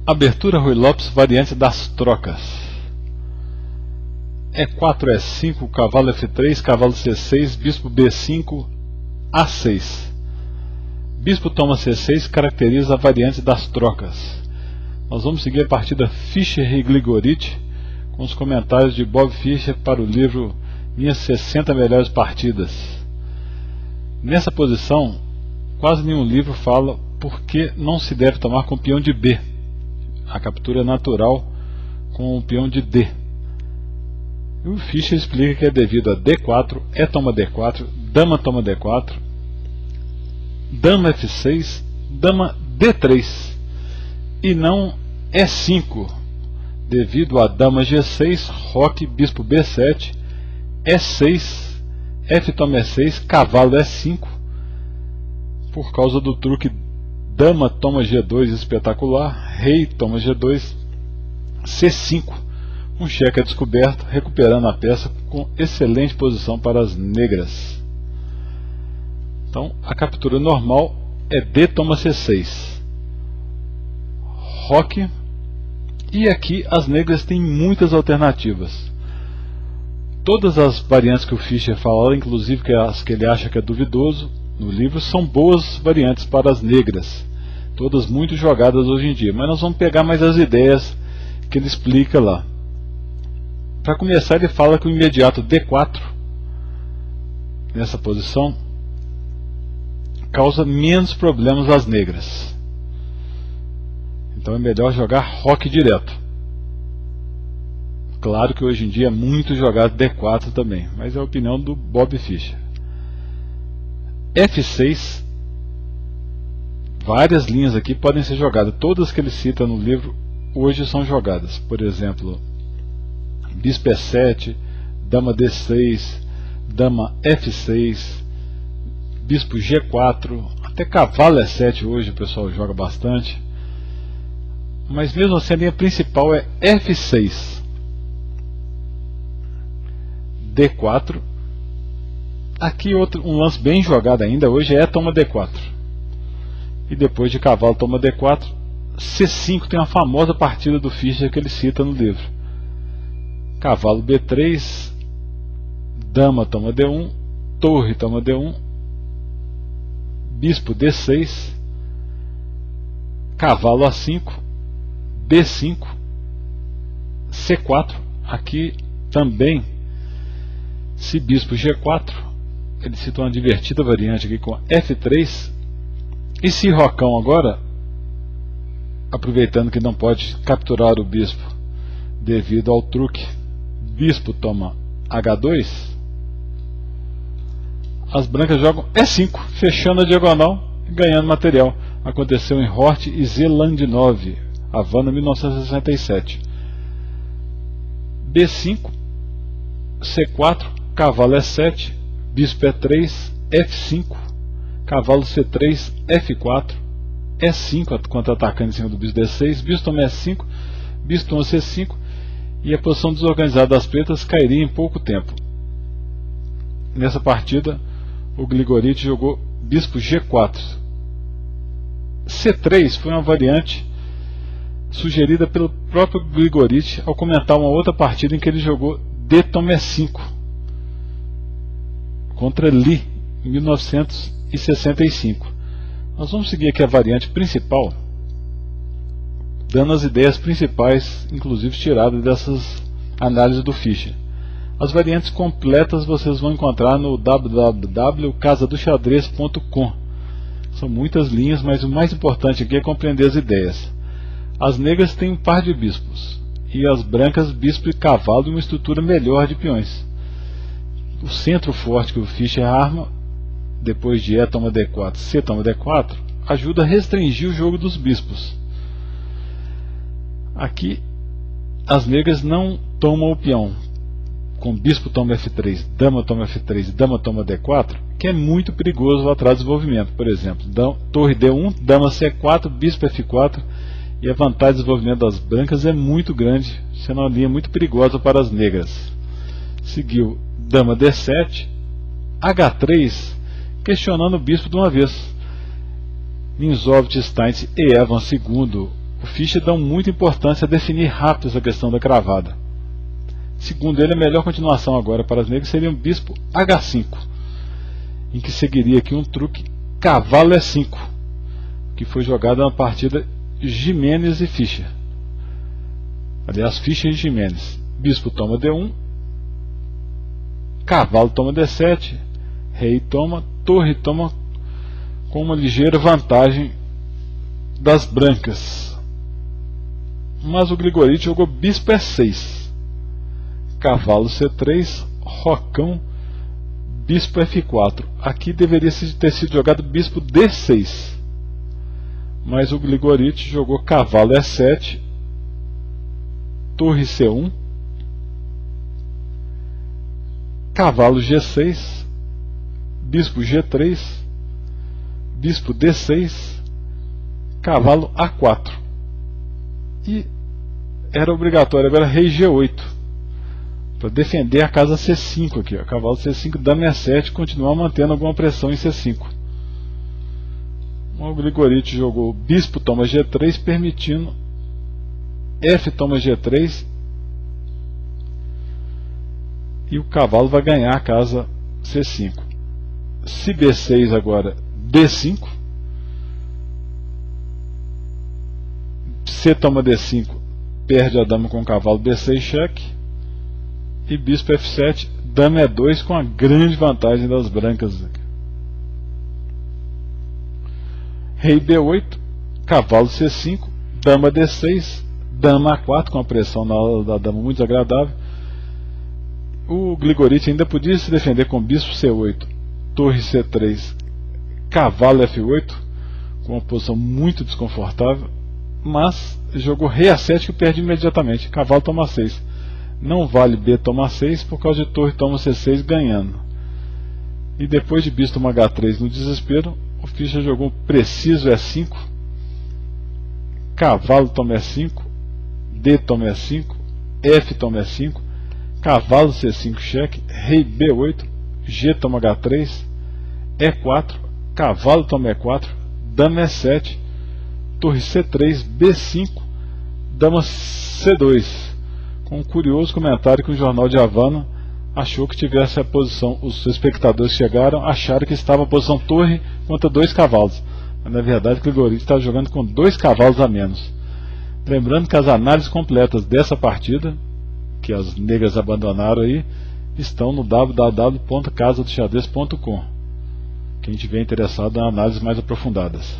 Abertura Rui Lopes, variante das trocas. E4, E5, cavalo F3, cavalo C6, bispo B5, A6. Bispo toma C6 caracteriza a variante das trocas. Nós vamos seguir a partida Fischer e Gligoric com os comentários de Bob Fischer para o livro Minhas 60 Melhores Partidas. Nessa posição, quase nenhum livro fala por que não se deve tomar com o peão de B. A captura é natural com o peão de D. E o Fischer explica que é devido a D4, E toma D4, dama toma D4, dama F6, dama D3 e não E5, devido a dama G6, roque, bispo B7, E6, F toma E6, cavalo E5, por causa do truque dama toma G2 espetacular, rei toma G2, C5, um cheque é descoberto, recuperando a peça com excelente posição para as negras. Então a captura normal é D toma C6, roque, e aqui as negras têm muitas alternativas. Todas as variantes que o Fischer fala, inclusive as que ele acha que é duvidoso no livro, são boas variantes para as negras, todas muito jogadas hoje em dia, mas nós vamos pegar mais as ideias que ele explica lá. Para começar, ele fala que o imediato D4 nessa posição causa menos problemas às negras, então é melhor jogar roque direto. Claro que hoje em dia é muito jogado D4 também, mas é a opinião do Bob Fischer. F6, várias linhas aqui podem ser jogadas, todas que ele cita no livro hoje são jogadas. Por exemplo, bispo E7, dama D6, dama F6, bispo G4, até cavalo E7 hoje o pessoal joga bastante. Mas mesmo assim a linha principal é F6, D4. Aqui um lance bem jogado ainda hoje é toma D4. E depois de cavalo toma D4, C5 tem uma famosa partida do Fischer que ele cita no livro. Cavalo B3, dama toma D1, torre toma D1, bispo D6, cavalo A5, B5, C4. Aqui também, se bispo G4, ele cita uma divertida variante aqui com F3. E se rocão agora, aproveitando que não pode capturar o bispo devido ao truque bispo toma H2, as brancas jogam E5, fechando a diagonal e ganhando material. Aconteceu em Hort e Zelandinov, Havana, 1967. B5, C4, cavalo E7, bispo E3, F5, cavalo C3, F4, E5 contra-atacando em cima do bispo D6, bispo toma E5, bispo toma C5, e a posição desorganizada das pretas cairia em pouco tempo. Nessa partida, o Gligoric jogou bispo G4. C3 foi uma variante sugerida pelo próprio Gligoric ao comentar uma outra partida em que ele jogou D toma E5 contra Lee, em 1965. Nós vamos seguir aqui a variante principal, dando as ideias principais, inclusive tiradas dessas análises do Fischer. As variantes completas vocês vão encontrar no www.casadoxadrez.com. São muitas linhas, mas o mais importante aqui é compreender as ideias. As negras têm um par de bispos, e as brancas bispo e cavalo e uma estrutura melhor de peões. O centro forte que o Fischer arma, depois de E toma D4, C toma D4, ajuda a restringir o jogo dos bispos. Aqui as negras não tomam o peão com bispo toma F3, dama toma F3 e dama toma D4, que é muito perigoso o atraso de desenvolvimento. Por exemplo, torre D1, dama C4, bispo F4, e a vantagem de desenvolvimento das brancas é muito grande, sendo uma linha muito perigosa para as negras. Seguiu dama D7, H3, questionando o bispo de uma vez. Minzovit, Steins e Evan II O Fischer dá muita importância a definir rápido essa questão da cravada. Segundo ele, a melhor continuação agora para as negras seria um bispo H5, em que seguiria aqui um truque cavalo E5, que foi jogado na partida Jimenez e Fischer. Aliás, Fischer e Jimenez. Bispo toma D1, cavalo toma D7, rei toma, torre toma, com uma ligeira vantagem das brancas. Mas o Grigoriti jogou bispo E6, cavalo C3, rocão, bispo F4. Aqui deveria ter sido jogado bispo D6, mas o Grigoriti jogou cavalo E7, torre C1, cavalo G6, bispo G3, bispo D6, cavalo A4. E era obrigatório agora rei G8, para defender a casa C5 aqui, ó. Cavalo C5, dama E7, continuar mantendo alguma pressão em C5. O Grigoriti jogou bispo toma G3, permitindo F toma G3, e o cavalo vai ganhar a casa C5. Se B6 agora, D5, C toma D5, perde a dama com o cavalo, B6 cheque, e bispo F7, dama E2 com a grande vantagem das brancas. Rei B8, cavalo C5, dama D6, dama A4 com a pressão na ala da dama muito desagradável. O Grigoriti ainda podia se defender com bispo C8, torre C3, cavalo F8, com uma posição muito desconfortável, mas jogou rei A7 que perde imediatamente, cavalo toma 6. Não vale B toma 6 por causa de torre toma C6 ganhando. E depois de bispo toma H3 no desespero, o Fischer jogou preciso E5, cavalo toma E5, D toma E5, F toma E5, cavalo C5 cheque, rei B8, G toma H3, E4, cavalo toma E4, dama E7, torre C3, B5, dama C2, com um curioso comentário que o Jornal de Havana achou que tivesse a posição, os espectadores que chegaram acharam que estava a posição torre contra 2 cavalos, mas na verdade o Grigoriti estava jogando com 2 cavalos a menos. Lembrando que as análises completas dessa partida, que as negras abandonaram aí, estão no www.casadoxadrez.com. Quem tiver interessado em análises mais aprofundadas.